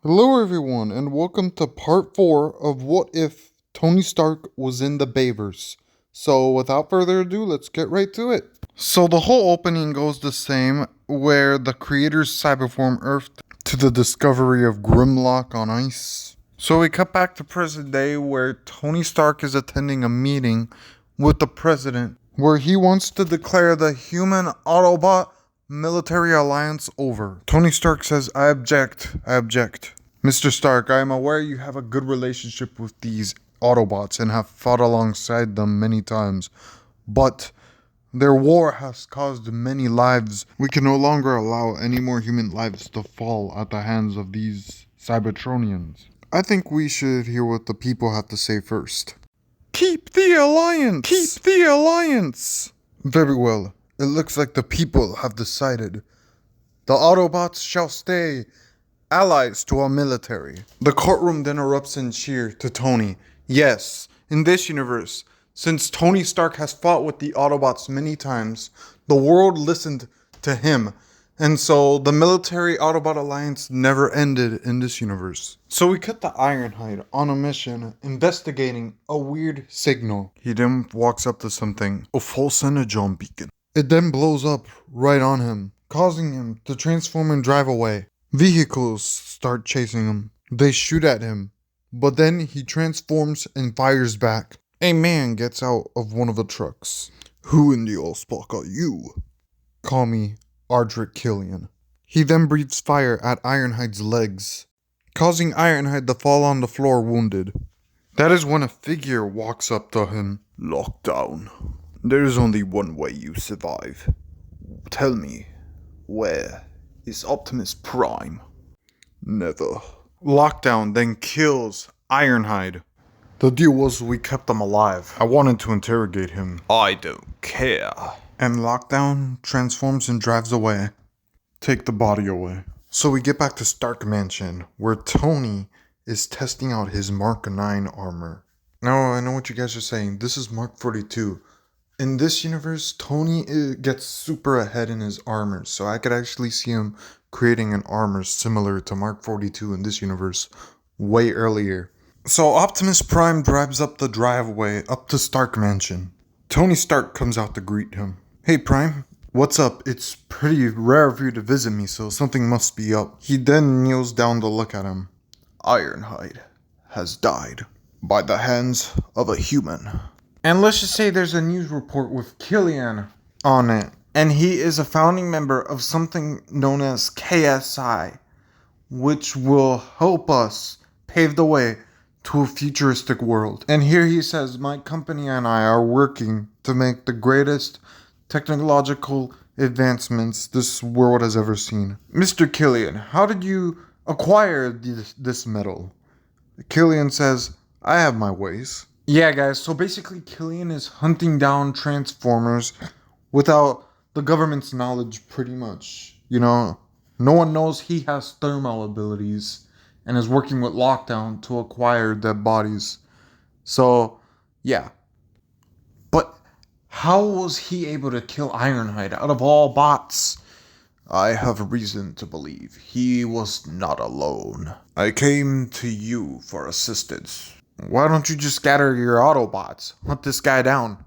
Hello, everyone, and welcome to part 4 of What If Tony Stark Was in the Bayverse. So, without further ado, let's get right to it. So, the whole opening goes the same, where the creators cyberform Earth to the discovery of Grimlock on ice. So, we cut back to present day, where Tony Stark is attending a meeting with the president, where he wants to declare the human Autobot military alliance over. Tony Stark says, I object. Mr. Stark, I am aware you have a good relationship with these Autobots and have fought alongside them many times, but their war has caused many lives. We can no longer allow any more human lives to fall at the hands of these Cybertronians. I think we should hear what the people have to say first. Keep the alliance! Keep the alliance! Very well. It looks like the people have decided. The Autobots shall stay allies to our military. The courtroom then erupts in cheer to Tony. Yes, in this universe, since Tony Stark has fought with the Autobots many times, the world listened to him. And so the military Autobot alliance never ended in this universe. So we cut the Ironhide on a mission investigating a weird signal. He then walks up to something, a false energon beacon. It then blows up right on him, causing him to transform and drive away. Vehicles start chasing him. They shoot at him, but then he transforms and fires back. A man gets out of one of the trucks. Who in the allspark are you? Call me Killian. He then breathes fire at Ironhide's legs, causing Ironhide to fall on the floor wounded. That is when a figure walks up to him. Lockdown. There is only one way you survive. Tell me, where is Optimus Prime? Never. Lockdown then kills Ironhide. The deal was we kept him alive. I wanted to interrogate him. I don't care. And Lockdown transforms and drives away. Take the body away. So we get back to Stark Mansion, where Tony is testing out his Mark 9 armor. Now, I know what you guys are saying. This is Mark 42. In this universe, Tony gets super ahead in his armor, so I could actually see him creating an armor similar to Mark 42 in this universe way earlier. So Optimus Prime drives up the driveway up to Stark Mansion. Tony Stark comes out to greet him. Hey Prime, what's up? It's pretty rare of you to visit me, so something must be up. He then kneels down to look at him. Ironhide has died by the hands of a human. And let's just say there's a news report with Killian on it. And he is a founding member of something known as KSI, which will help us pave the way to a futuristic world. And here he says, my company and I are working to make the greatest technological advancements this world has ever seen. Mr. Killian, how did you acquire this metal? Killian says, I have my ways. Yeah, guys, so basically Killian is hunting down Transformers without the government's knowledge, pretty much. You know, no one knows he has thermal abilities and is working with Lockdown to acquire dead bodies. So, yeah. But how was he able to kill Ironhide out of all bots? I have reason to believe he was not alone. I came to you for assistance. Why don't you just scatter your Autobots? Hunt this guy down.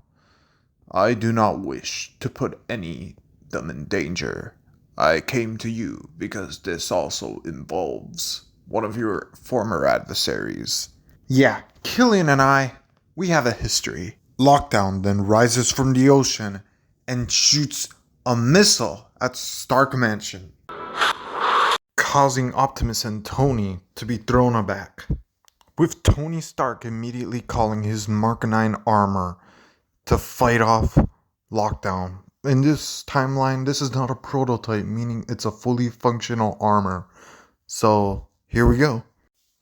I do not wish to put any of them in danger. I came to you because this also involves one of your former adversaries. Yeah, Killian and we have a history. Lockdown then rises from the ocean and shoots a missile at Stark Mansion, causing Optimus and Tony to be thrown aback, with Tony Stark immediately calling his Mark 9 armor to fight off Lockdown. In this timeline, this is not a prototype, meaning it's a fully functional armor. So, here we go.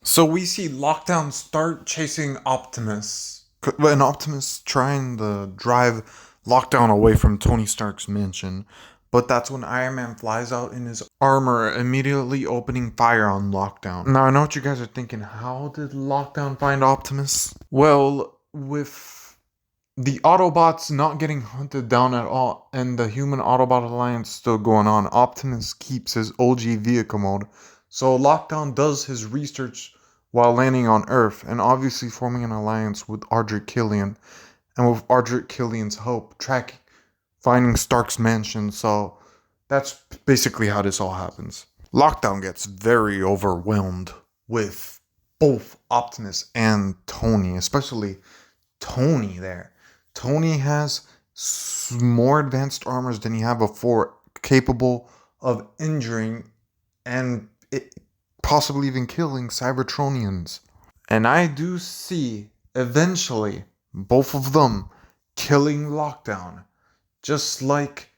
So we see Lockdown start chasing Optimus. And Optimus trying to drive Lockdown away from Tony Stark's mansion. But that's when Iron Man flies out in his armor, immediately opening fire on Lockdown. Now, I know what you guys are thinking. How did Lockdown find Optimus? Well, with the Autobots not getting hunted down at all, and the human Autobot alliance still going on, Optimus keeps his OG vehicle mode. So Lockdown does his research while landing on Earth and obviously forming an alliance with Ardric Killian. And with Ardric Killian's help, finding Stark's mansion. So that's basically how this all happens. Lockdown gets very overwhelmed with both Optimus and Tony, especially Tony there. Tony has more advanced armors than he had before, capable of injuring and possibly even killing Cybertronians. And I do see eventually both of them killing Lockdown, just like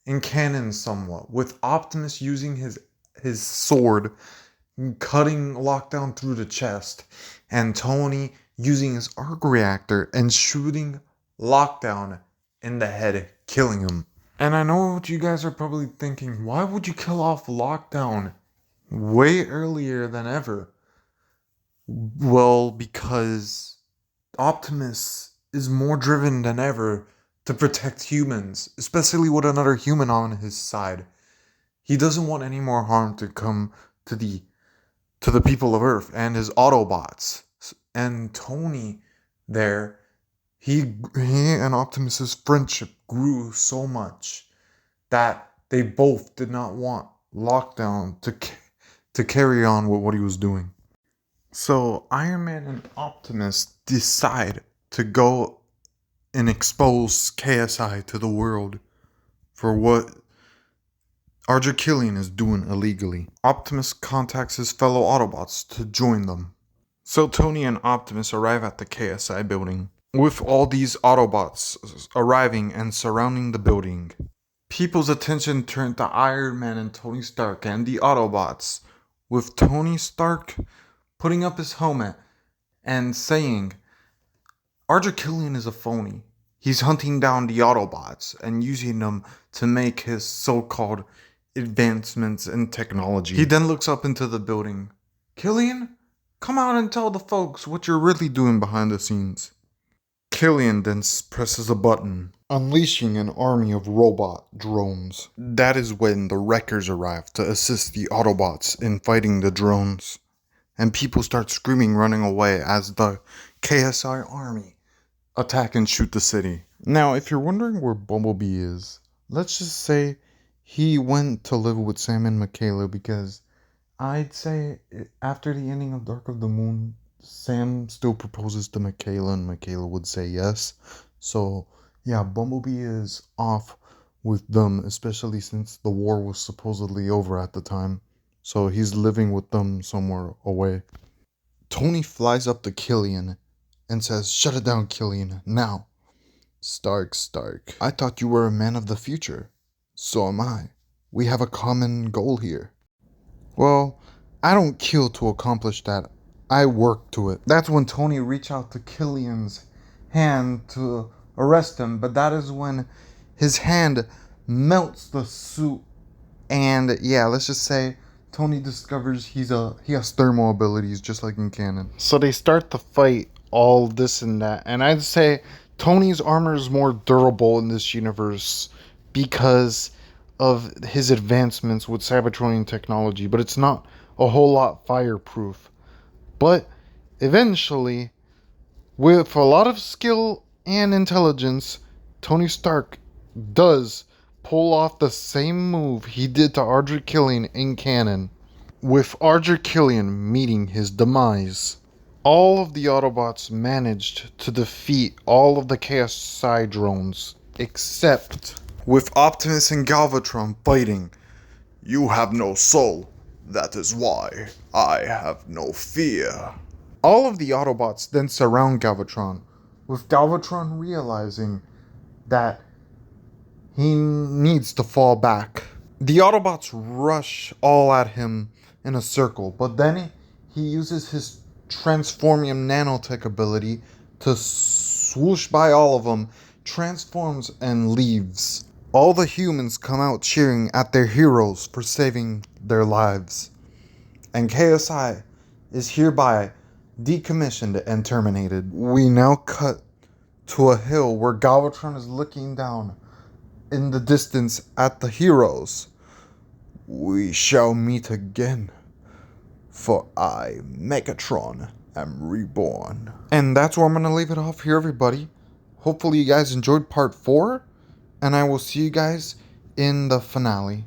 in canon somewhat, with Optimus using his sword, cutting Lockdown through the chest, and Tony using his arc reactor and shooting Lockdown in the head, killing him. And I know what you guys are probably thinking, why would you kill off Lockdown way earlier than ever? Well, because Optimus is more driven than ever to protect humans, especially with another human on his side. He doesn't want any more harm to come to the people of Earth and his Autobots. And Tony there, he and Optimus's friendship grew so much that they both did not want Lockdown to carry on with what he was doing. So Iron Man and Optimus decide to go and expose KSI to the world for what Ardric Killian is doing illegally. Optimus contacts his fellow Autobots to join them. So Tony and Optimus arrive at the KSI building, with all these Autobots arriving and surrounding the building. People's attention turned to Iron Man and Tony Stark and the Autobots, with Tony Stark putting up his helmet and saying, Ardric Killian is a phony. He's hunting down the Autobots and using them to make his so-called advancements in technology. He then looks up into the building. Killian, come out and tell the folks what you're really doing behind the scenes. Killian then presses a button, unleashing an army of robot drones. That is when the Wreckers arrive to assist the Autobots in fighting the drones. And people start screaming, running away as the KSI army attack and shoot the city. Now, if you're wondering where Bumblebee is, let's just say he went to live with Sam and Michaela, because I'd say after the ending of Dark of the Moon, Sam still proposes to Michaela and Michaela would say yes. So yeah, Bumblebee is off with them, especially since the war was supposedly over at the time. So he's living with them somewhere away. Tony flies up to Killian and says, "Shut it down, Killian, now." Stark, I thought you were a man of the future. So am I. We have a common goal here. Well, I don't kill to accomplish that. I work to it. That's when Tony reached out to Killian's hand to arrest him, but that is when his hand melts the suit. And yeah, let's just say Tony discovers he has thermal abilities just like in canon. So they start to fight all this and that. And I'd say Tony's armor is more durable in this universe because of his advancements with Cybertronian technology, but it's not a whole lot fireproof. But eventually, with a lot of skill and intelligence, Tony Stark does pull off the same move he did to Ardric Killian in canon, with Ardric Killian meeting his demise. All of the Autobots managed to defeat all of the KSI drones, except with Optimus and Galvatron fighting. "You have no soul. That is why I have no fear." All of the Autobots then surround Galvatron, with Galvatron realizing that he needs to fall back. The Autobots rush all at him in a circle, but then he uses his Transformium nanotech ability to swoosh by all of them, transforms and leaves. All the humans come out cheering at their heroes for saving their lives. And KSI is hereby decommissioned and terminated. We now cut to a hill where Galvatron is looking down in the distance at the heroes. "We shall meet again. For I, Megatron, am reborn. And that's where I'm going to leave it off here, everybody. Hopefully you guys enjoyed part 4, and I will see you guys in the finale.